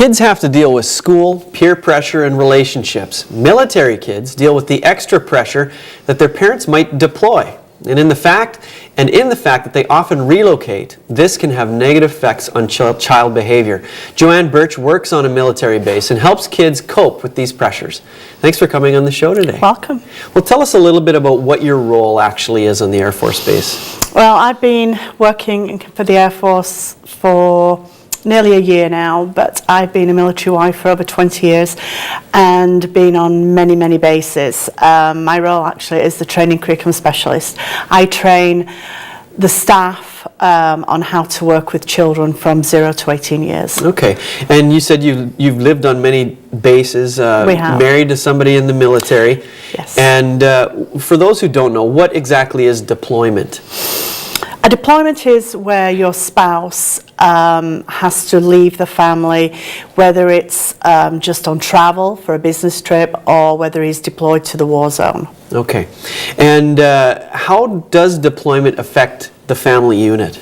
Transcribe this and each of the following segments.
Kids have to deal with school, peer pressure, and relationships. Military kids deal with the extra pressure that their parents might deploy. And in the fact that they often relocate, this can have negative effects on child behavior. Joanne Burch works on a military base and helps kids cope with these pressures. Thanks for coming on the show today. Welcome. Well, tell us a little bit about what your role actually is on the Air Force Base. Well, I've been working for the Air Force for nearly a year now, but I've been a military wife for over 20 years and been on many, many bases. My role actually is the training curriculum specialist. I train the staff on how to work with children from 0 to 18 years. Okay, and you said you've lived on many bases, We have. married to somebody in the military. Yes. And for those who don't know, what exactly is deployment? A deployment is where your spouse has to leave the family, whether it's just on travel for a business trip or whether he's deployed to the war zone. Okay, and how does deployment affect the family unit?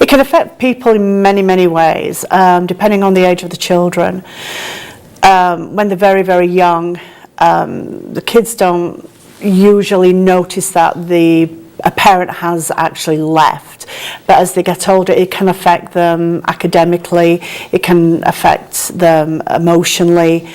It can affect people in many, many ways, depending on the age of the children. When they're very, very young, the kids don't usually notice that a parent has actually left, but as they get older it can affect them academically, it can affect them emotionally.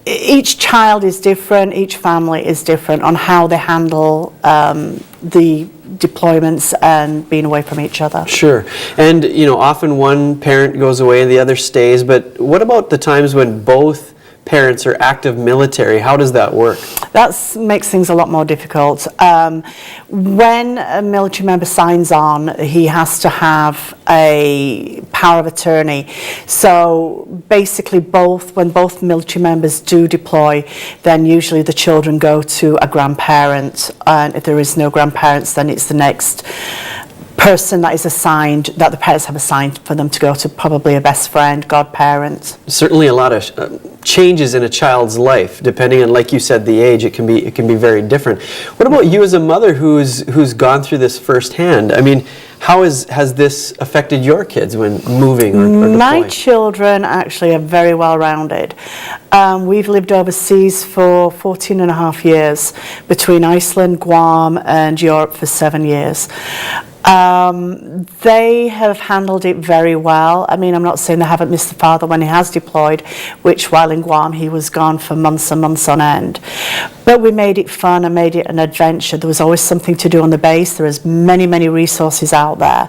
Each child is different, each family is different on how they handle the deployments and being away from each other. Sure, and often one parent goes away and the other stays, but what about the times when both parents are active military? How does that work? That makes things a lot more difficult. When a military member signs on, he has to have a power of attorney. So basically when both military members do deploy, then usually the children go to a grandparent, and if there is no grandparents, then it's the next person that is assigned, that the parents have assigned for them to go to, probably a best friend, godparent. Certainly a lot of changes in a child's life, depending on, like you said, the age. It can be very different. What about you as a mother who's gone through this firsthand? I mean, how has this affected your kids when moving or deploying? My children actually are very well rounded. We've lived overseas for 14 and a half years, between Iceland, Guam and Europe for 7 years. They have handled it very well. I mean, I'm not saying they haven't missed the father when he has deployed, which while in Guam he was gone for months and months on end. But we made it fun and made it an adventure. There was always something to do on the base. There is many, many resources out there.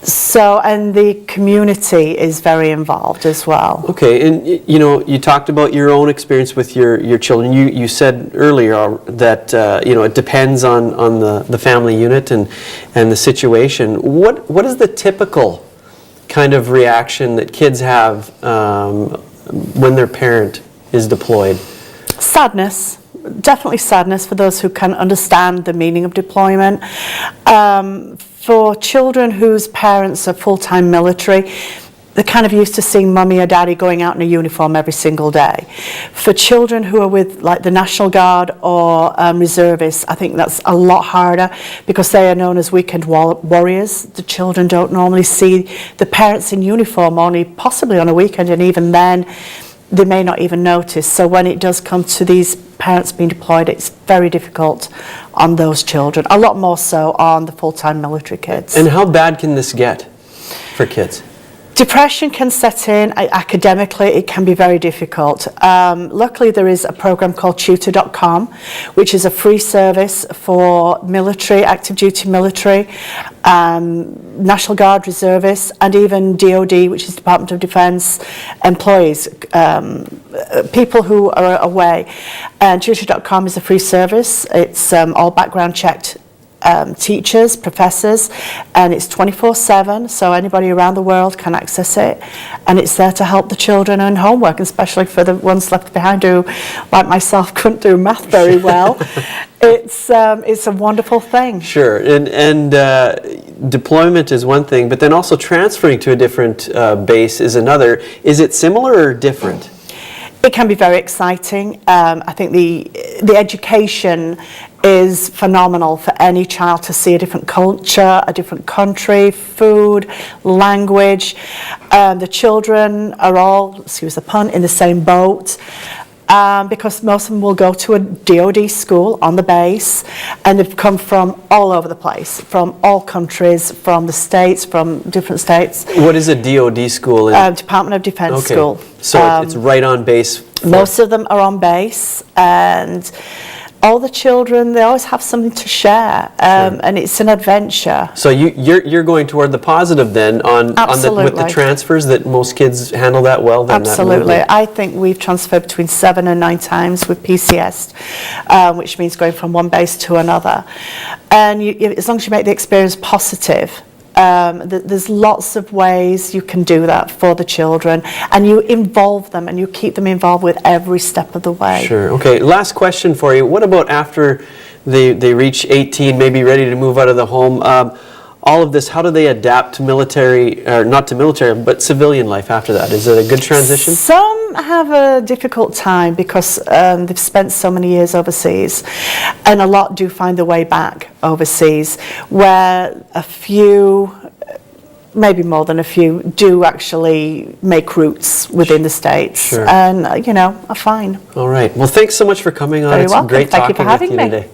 So, and the community is very involved as well. Okay, and you talked about your own experience with your children. You said earlier that it depends on the family unit and the situation. What is the typical kind of reaction that kids have when their parent is deployed? Sadness. Definitely sadness for those who can understand the meaning of deployment. For children whose parents are full-time military, they're kind of used to seeing mummy or daddy going out in a uniform every single day. For children who are with like the National Guard or reservists, I think that's a lot harder because they are known as weekend warriors. The children don't normally see the parents in uniform, only possibly on a weekend, and even then they may not even notice. So when it does come to these parents being deployed, it's very difficult on those children, a lot more so on the full-time military kids. And how bad can this get for kids? Depression can set in. Academically, it can be very difficult. Luckily, there is a program called tutor.com, which is a free service for military, active duty military, National Guard reservists, and even DOD, which is Department of Defense employees, people who are away. And tutor.com is a free service. It's all background checked teachers, professors, and it's 24/7, so anybody around the world can access it, and it's there to help the children earn homework, especially for the ones left behind who, like myself, couldn't do math very well. It's a wonderful thing. Sure, and deployment is one thing, but then also transferring to a different base is another. Is it similar or different? It can be very exciting. I think the education is phenomenal for any child to see a different culture, a different country, food, language. The children are all, excuse the pun, in the same boat. Because most of them will go to a DoD school on the base, and they've come from all over the place, from all countries, from the states, from different states. What is a DoD school? Department of Defense Okay. school. So it's right on base. Most of them are on base, and all the children, they always have something to share, and it's an adventure. So you're going toward the positive then with the transfers, that most kids handle that well. Then Absolutely. I think we've transferred between 7 and 9 times with PCS, which means going from one base to another. And as long as you make the experience positive, there's lots of ways you can do that for the children, and you involve them and you keep them involved with every step of the way. Sure. Okay, last question for you. What about after they reach 18, maybe ready to move out of the home? All of this, how do they adapt to military, or not to military, but civilian life after that? Is it a good transition? Some have a difficult time because they've spent so many years overseas, and a lot do find their way back overseas, where a few, maybe more than a few, do actually make roots within the States. Sure. And, are fine. All right. Well, thanks so much for coming on. Very It's welcome. great Thank you talking for having with you me. today.